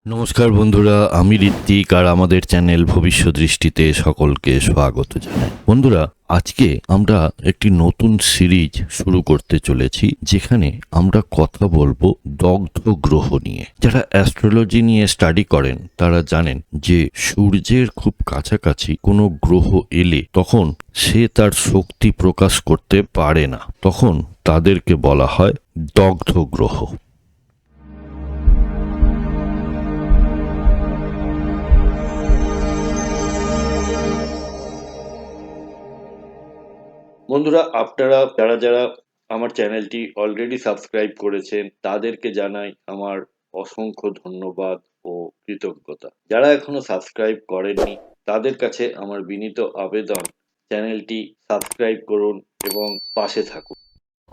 নমস্কার বন্ধুরা, আমি ঋত্বিক আর আমাদের চ্যানেল ভবিষ্যৎ দৃষ্টিতে সকলকে স্বাগত জানাই। বন্ধুরা, আজকে আমরা একটি নতুন সিরিজ শুরু করতে চলেছি, যেখানে আমরা কথা বলবো দগ্ধ গ্রহ নিয়ে। যারা অ্যাস্ট্রোলজি নিয়ে স্টাডি করেন তারা জানেন যে সূর্যের খুব কাছাকাছি কোনো গ্রহ এলে তখন সে তার শক্তি প্রকাশ করতে পারে না, তখন তাদেরকে বলা হয় দগ্ধ গ্রহ। বন্ধুরা, আপনারা যারা যারা আমার চ্যানেলটি অলরেডি সাবস্ক্রাইব করেছেন তাদেরকে জানাই আমার অসংখ্য ধন্যবাদ ও কৃতজ্ঞতা। যারা এখনো সাবস্ক্রাইব করেননি তাদের কাছে আমার বিনীত আবেদন, চ্যানেলটি সাবস্ক্রাইব করুন এবং পাশে থাকুন।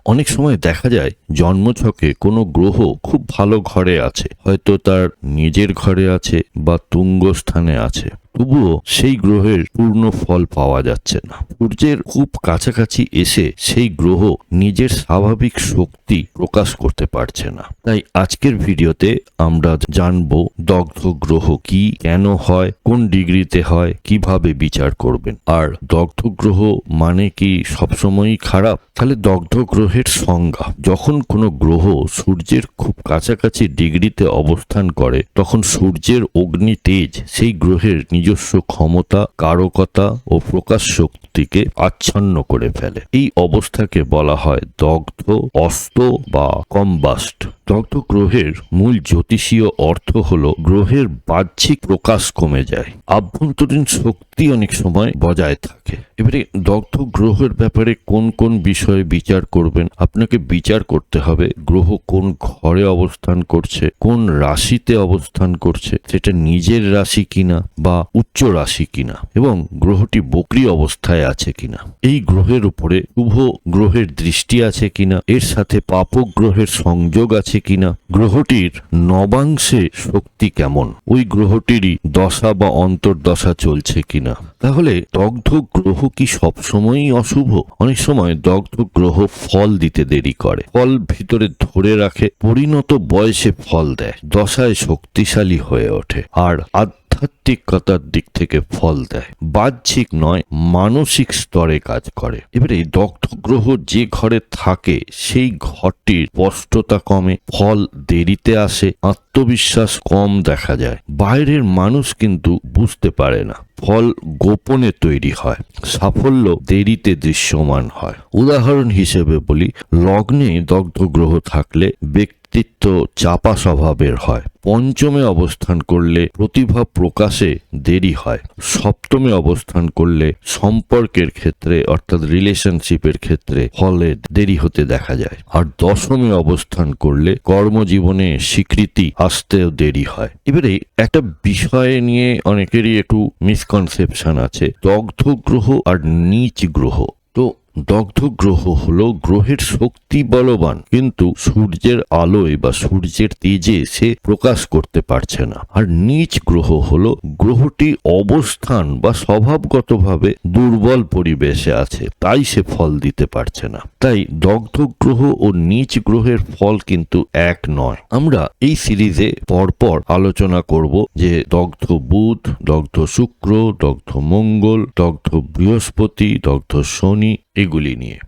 অনেক সময় দেখা যায় জন্মছকে কোনো গ্রহ খুব ভালো ঘরে আছে, হয়তো তার নিজের ঘরে আছে বা তুঙ্গ স্থানে আছে, তবুও সেই গ্রহের পূর্ণ ফল পাওয়া যাচ্ছে না। সূর্যের খুব কাছাকাছি এসে সেই গ্রহ নিজের স্বাভাবিক শক্তি প্রকাশ করতে পারছে না। তাই আজকের ভিডিওতে আমরা জানব দগ্ধ গ্রহ কি, কেন হয়, কোন ডিগ্রিতে হয়, কিভাবে বিচার করবেন। আর দগ্ধ গ্রহ মানে কি সবসময়ই খারাপ? তাহলে দগ্ধ গ্রহের সংজ্ঞা: যখন কোনো গ্রহ সূর্যের খুব কাছাকাছি ডিগ্রিতে অবস্থান করে তখন সূর্যের অগ্নি তেজ সেই গ্রহের নিজস্ব ক্ষমতা, কারকতা ও প্রকাশ শক্তিকে আচ্ছন্ন করে ফেলে। এই অবস্থাকে বলা হয় দগ্ধ, অস্ত বা কম্বাস্ট। দগ্ধ গ্রহের মূল জ্যোতিষীয় অর্থ হল গ্রহের বাহ্যিক প্রকাশ কমে যায়, আভ্যন্তরীণ শক্তি অনেক সময় বজায় থাকে। এবারে দগ্ধ গ্রহের ব্যাপারে কোন কোন বিষয়ে বিচার করবেন? আপনাকে বিচার করতে হবে গ্রহ কোন ঘরে অবস্থান করছে, কোন রাশিতে অবস্থান করছে, সেটা নিজের রাশি কিনা বা উচ্চ রাশি কিনা, এবং গ্রহটি বক্রী অবস্থায় আছে কিনা, এই গ্রহের উপরে শুভ গ্রহের দৃষ্টি আছে কিনা, এর সাথে পাপক গ্রহের সংযোগ আছে কিনা, গ্রহটির নবাংশে শক্তি কেমন, ওই গ্রহটিরই দশা বা অন্তর্দশা চলছে কিনা। তাহলে দগ্ধ গ্রহ কি সবসময়ই অশুভ? অনেক সময় দগ্ধ গ্রহ ফল দিতে দেরি করে, ফল ভিতরে ধরে রাখে, পরিণত বয়সে ফল দেয়, দশায় শক্তিশালী হয়ে ওঠে, আর আধ্যাত্মিকতার দিক থেকে ফল দেয়, বাহ্যিক নয় মানসিক স্তরে কাজ করে। এবারে দগ্ধ গ্রহ যে ঘরে থাকে সেই ঘরটির স্পষ্টতা কমে, ফল দেরিতে আসে, আত্মবিশ্বাস কম দেখা যায়, বাইরের মানুষ কিন্তু বুঝতে পারে না, ফল গোপনে তৈরি হয়, সাফল্য দেরিতে দৃশ্যমান হয়। উদাহরণ হিসেবে বলি, লগ্নে দগ্ধ গ্রহ থাকলে ব্যক্তিত্ব চাপা স্বভাবের হয়, পঞ্চমে অবস্থান করলে প্রতিভা প্রকাশে দেরি হয়, সপ্তমে অবস্থান করলে সম্পর্কের ক্ষেত্রে অর্থাৎ রিলেশনশিপের ক্ষেত্রে ফলে দেরি হতে দেখা যায়, আর দশমে অবস্থান করলে কর্মজীবনে স্বীকৃতি আসতেও দেরি হয়। এবারে একটা বিষয় নিয়ে অনেকেরই একটু মিসকনসেপশন আছে, দগ্ধ গ্রহ আর নীচ গ্রহ। তো দগ্ধ গ্রহ হলো গ্রহের শক্তি বলবান, কিন্তু সূর্যের আলোয় বা সূর্যের তেজে সে প্রকাশ করতে পারছে না। আর নীচ গ্রহ হলো গ্রহটি অবস্থান বা স্বভাবগতভাবে দুর্বল পরিবেশে আছে, তাই সে ফল দিতে পারছে না। তাই দগ্ধ গ্রহ ও নীচ গ্রহের ফল কিন্তু এক নয়। আমরা এই সিরিজে পরপর আলোচনা করব যে দগ্ধ বুধ, দগ্ধ শুক্র, দগ্ধ মঙ্গল, দগ্ধ বৃহস্পতি, দগ্ধ শনি, এগুলি নিয়ে।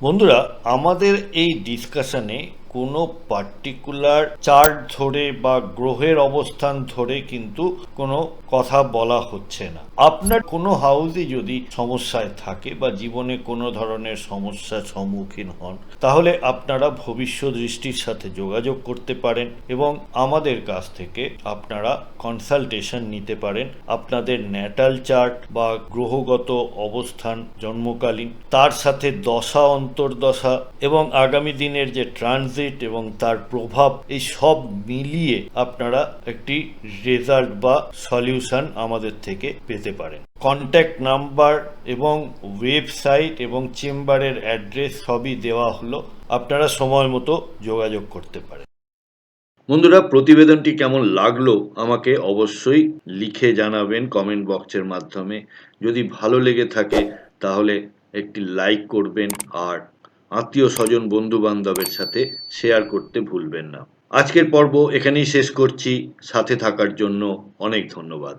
বন্ধুরা, আমাদের এই ডিসকাশনে কোনো পার্টিকুলার চার্ট ধরে বা গ্রহের অবস্থান ধরে কিন্তু কোনো কথা বলা হচ্ছে না। আপনার কোনো হাউসে যদি সমস্যায় থাকে বা জীবনে কোনো ধরনের সমস্যার সম্মুখীন হন, তাহলে আপনারা ভবিষ্যৎ দৃষ্টির সাথে যোগাযোগ করতে পারেন এবং আমাদের কাছ থেকে আপনারা কনসালটেশন নিতে পারেন। আপনাদের ন্যাটাল চার্ট বা গ্রহগত অবস্থান জন্মকালীন, তার সাথে দশা, অন্তর্দশা এবং আগামী দিনের যে ট্রানজিট এবং তার প্রভাব, এই সব মিলিয়ে আপনারা একটি রেজাল্ট বা সলিউশন আমাদের থেকে পেতে পারেন। কন্ট্যাক্ট নাম্বার এবং ওয়েবসাইট এবং চেম্বারের অ্যাড্রেস সবই দেওয়া হলো, আপনারা সময় মতো যোগাযোগ করতে পারেন। বন্ধুরা, প্রতিবেদনটি কেমন লাগলো আমাকে অবশ্যই লিখে জানাবেন কমেন্ট বক্সের মাধ্যমে। যদি ভালো লেগে থাকে তাহলে একটি লাইক করবেন, আর আত্মীয় স্বজন বন্ধু বান্ধবের সাথে শেয়ার করতে ভুলবেন না। আজকের পর্ব এখানেই শেষ করছি। সাথে থাকার জন্য অনেক ধন্যবাদ।